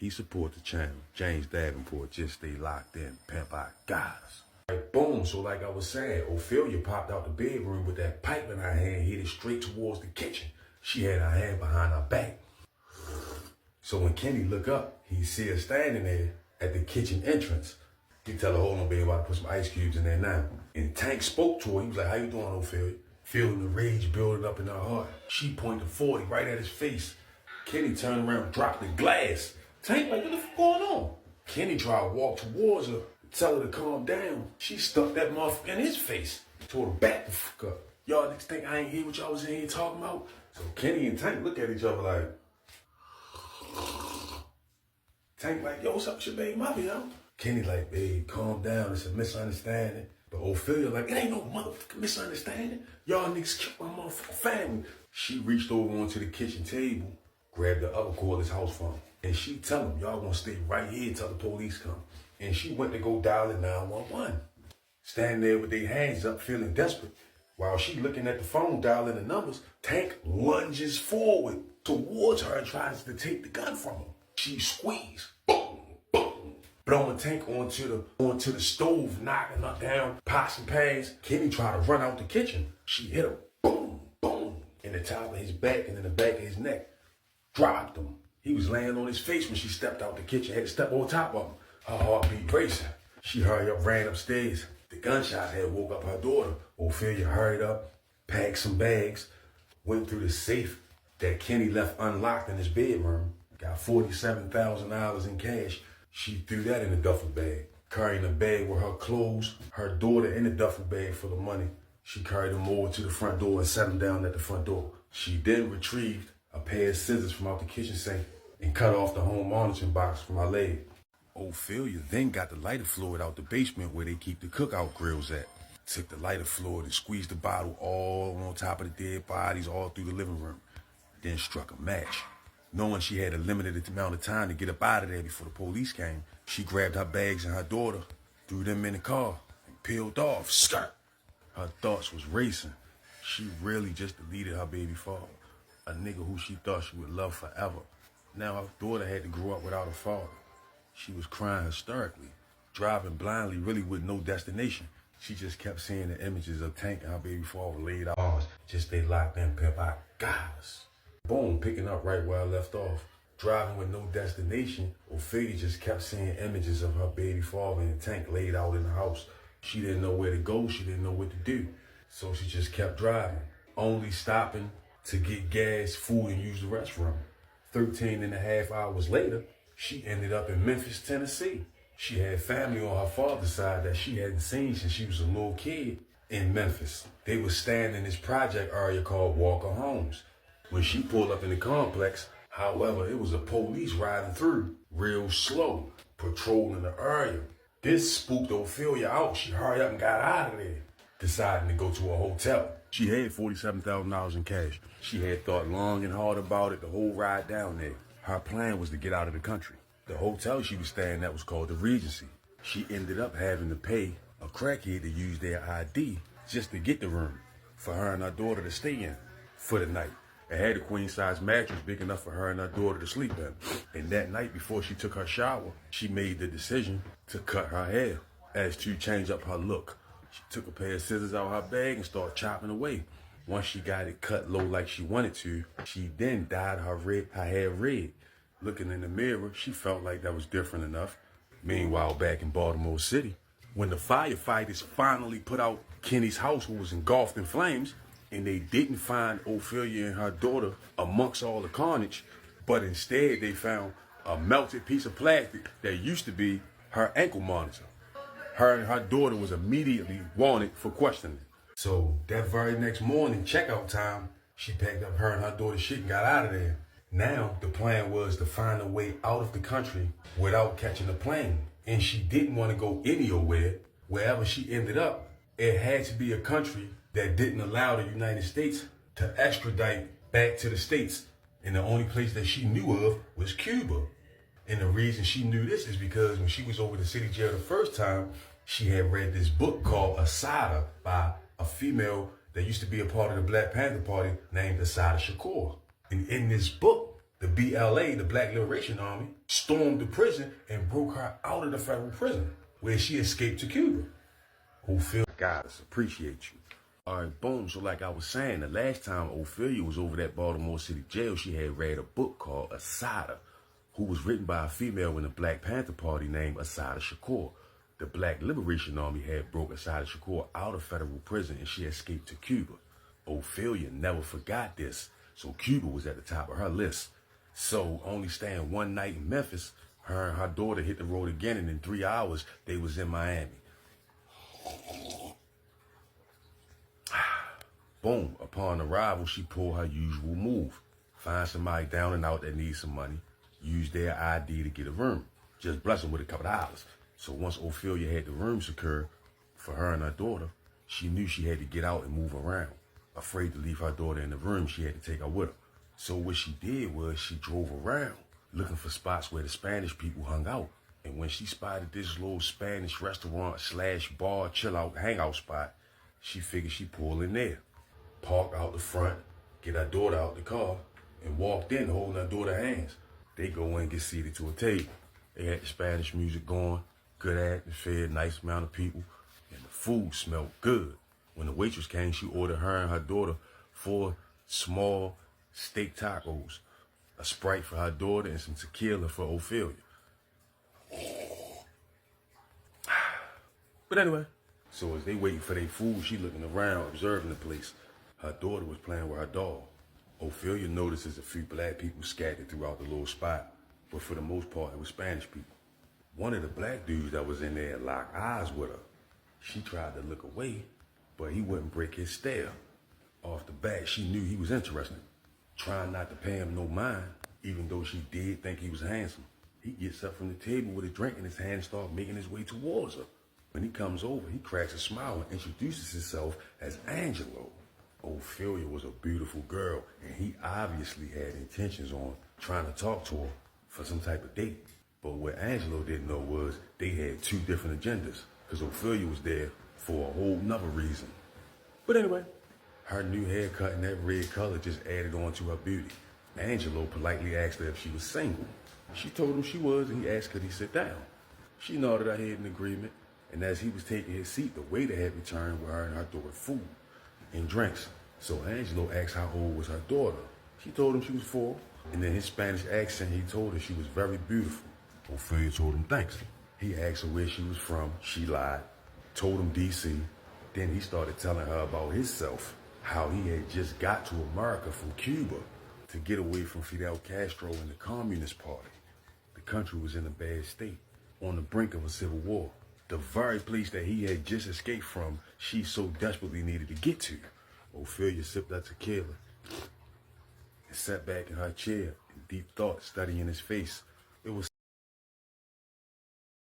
He support the channel. James Davenport just stay locked in. Pimp, I got us. Like, boom, so like I was saying, Ophelia popped out the bedroom with that pipe in her hand, headed straight towards the kitchen. She had her hand behind her back. So when Kenny looked up, he see her standing there at the kitchen entrance. He tell her, hold on, baby, I'm about to put some ice cubes in there now. And Tank spoke to her. He was like, how you doing, Ophelia? Feeling the rage building up in her heart. She pointed 40 right at his face. Kenny turned around, dropped the glass. Tank like, what the fuck going on? Kenny tried to walk towards her, tell her to calm down. She stuck that motherfucker in his face. Told her back the fuck up. Y'all niggas think I ain't hear what y'all was in here talking about? So Kenny and Tank look at each other like, Tank like, yo, what's up with your baby mother, yo? Kenny like, babe, calm down, it's a misunderstanding. But Ophelia like, it ain't no motherfucking misunderstanding. Y'all niggas killed my motherfucking family. She reached over onto the kitchen table, grabbed the other cordless house phone, and she tell him, y'all gonna stay right here till the police come. And she went to go dial 911. Standing there with their hands up, feeling desperate. While she looking at the phone, dialing the numbers, Tank lunges forward towards her and tries to take the gun from her. She squeezed, boom, boom, blowing Tank onto the stove, knocking her down, pots and pans. Kenny tried to run out the kitchen. She hit him, boom, boom, in the top of his back and in the back of his neck. Dropped him. He was laying on his face when she stepped out the kitchen, had to step on top of him. Her heartbeat racing. She hurried up, ran upstairs. The gunshots had woke up her daughter. Ophelia hurried up, packed some bags, went through the safe that Kenny left unlocked in his bedroom, got $47,000 in cash. She threw that in a duffel bag, carrying a bag with her clothes, her daughter in the duffel bag for the money. She carried them over to the front door and sat them down at the front door. She then retrieved a pair of scissors from out the kitchen sink and cut off the home monitoring box from her leg. Ophelia then got the lighter fluid out the basement where they keep the cookout grills at. Took the lighter fluid and squeezed the bottle all on top of the dead bodies all through the living room. Then struck a match. Knowing she had a limited amount of time to get up out of there before the police came, she grabbed her bags and her daughter, threw them in the car, and peeled off. Skirt! Her thoughts was racing. She really just deleted her baby father, a nigga who she thought she would love forever. Now her daughter had to grow up without a father. She was crying hysterically, driving blindly, really with no destination. She just kept seeing the images of Tank and her baby father laid out. Just stay locked in, pimp, I got us. Boom, picking up right where I left off. Driving with no destination, Ophelia just kept seeing images of her baby father and Tank laid out in the house. She didn't know where to go, she didn't know what to do. So she just kept driving, only stopping to get gas, food, and use the restroom. 13 and a half hours later, she ended up in Memphis, Tennessee. She had family on her father's side that she hadn't seen since she was a little kid in Memphis. They were staying in this project area called Walker Homes. When she pulled up in the complex, however, it was a police riding through, real slow, patrolling the area. This spooked Ophelia out. She hurried up and got out of there, deciding to go to a hotel. She had $47,000 in cash. She had thought long and hard about it the whole ride down there. Her plan was to get out of the country. The hotel she was staying at was called the Regency. She ended up having to pay a crackhead to use their ID just to get the room for her and her daughter to stay in for the night. It had a queen-size mattress big enough for her and her daughter to sleep in. And that night before she took her shower, she made the decision to cut her hair as to change up her look. She took a pair of scissors out of her bag and started chopping away. Once she got it cut low like she wanted to, she then dyed her hair red. Looking in the mirror, she felt like that was different enough. Meanwhile, back in Baltimore City, when the firefighters finally put out Kenny's house, who was engulfed in flames, and they didn't find Ophelia and her daughter amongst all the carnage, but instead they found a melted piece of plastic that used to be her ankle monitor. Her and her daughter was immediately wanted for questioning. So that very next morning, checkout time, she packed up her and her daughter's shit and got out of there. Now, the plan was to find a way out of the country without catching a plane. And she didn't want to go anywhere. Wherever she ended up, it had to be a country that didn't allow the United States to extradite back to the States. And the only place that she knew of was Cuba. And the reason she knew this is because when she was over the city jail the first time, she had read this book called Assata by a female that used to be a part of the Black Panther Party named Assata Shakur. And in this book, The BLA, the Black Liberation Army, stormed the prison and broke her out of the federal prison, where she escaped to Cuba. Ophelia, guys, appreciate you. All right, boom. So like I was saying, the last time Ophelia was over that Baltimore City jail, she had read a book called Assata, who was written by a female in the Black Panther Party named Assata Shakur. The Black Liberation Army had broke Assata Shakur out of federal prison and she escaped to Cuba. Ophelia never forgot this, so Cuba was at the top of her list. So only staying one night in Memphis, her and her daughter hit the road again, and in 3 hours, they was in Miami. Boom, upon arrival, she pulled her usual move. Find somebody down and out that needs some money, use their ID to get a room. Just bless them with a couple of hours. So once Ophelia had the room secured for her and her daughter, she knew she had to get out and move around. Afraid to leave her daughter in the room, she had to take her with her. So what she did was she drove around looking for spots where the Spanish people hung out. And when she spotted this little Spanish restaurant / bar chill out hangout spot, she figured she'd pull in there. Park out the front, get her daughter out the car, and walked in holding her daughter's hands. They go in and get seated to a table. They had the Spanish music going, good atmosphere, nice amount of people, and the food smelled good. When the waitress came, she ordered her and her daughter 4 small steak tacos, a Sprite for her daughter, and some tequila for Ophelia. But anyway, so as they waiting for their food, she looking around, observing the place. Her daughter was playing with her doll. Ophelia notices a few black people scattered throughout the little spot, but for the most part, it was Spanish people. One of the black dudes that was in there locked eyes with her. She tried to look away, but he wouldn't break his stare. Off the bat, she knew he was interesting. Trying not to pay him no mind, even though she did think he was handsome. He gets up from the table with a drink in his hand and starts making his way towards her. When he comes over, he cracks a smile and introduces himself as Angelo. Ophelia was a beautiful girl, and he obviously had intentions on trying to talk to her for some type of date. But what Angelo didn't know was they had 2 different agendas, because Ophelia was there for a whole nother reason. But anyway, her new haircut and that red color just added on to her beauty. Angelo politely asked her if she was single. She told him she was, and he asked could he sit down. She nodded her head in agreement, and as he was taking his seat, the waiter had returned with her and her daughter food and drinks. So Angelo asked how old was her daughter. She told him she was 4, and in his Spanish accent, he told her she was very beautiful. Ophelia told him thanks. He asked her where she was from. She lied, told him DC. Then he started telling her about himself, how he had just got to America from Cuba to get away from Fidel Castro and the Communist Party. The country was in a bad state, on the brink of a civil war. The very place that he had just escaped from, she so desperately needed to get to. Ophelia sipped that tequila and sat back in her chair in deep thought, studying his face. It was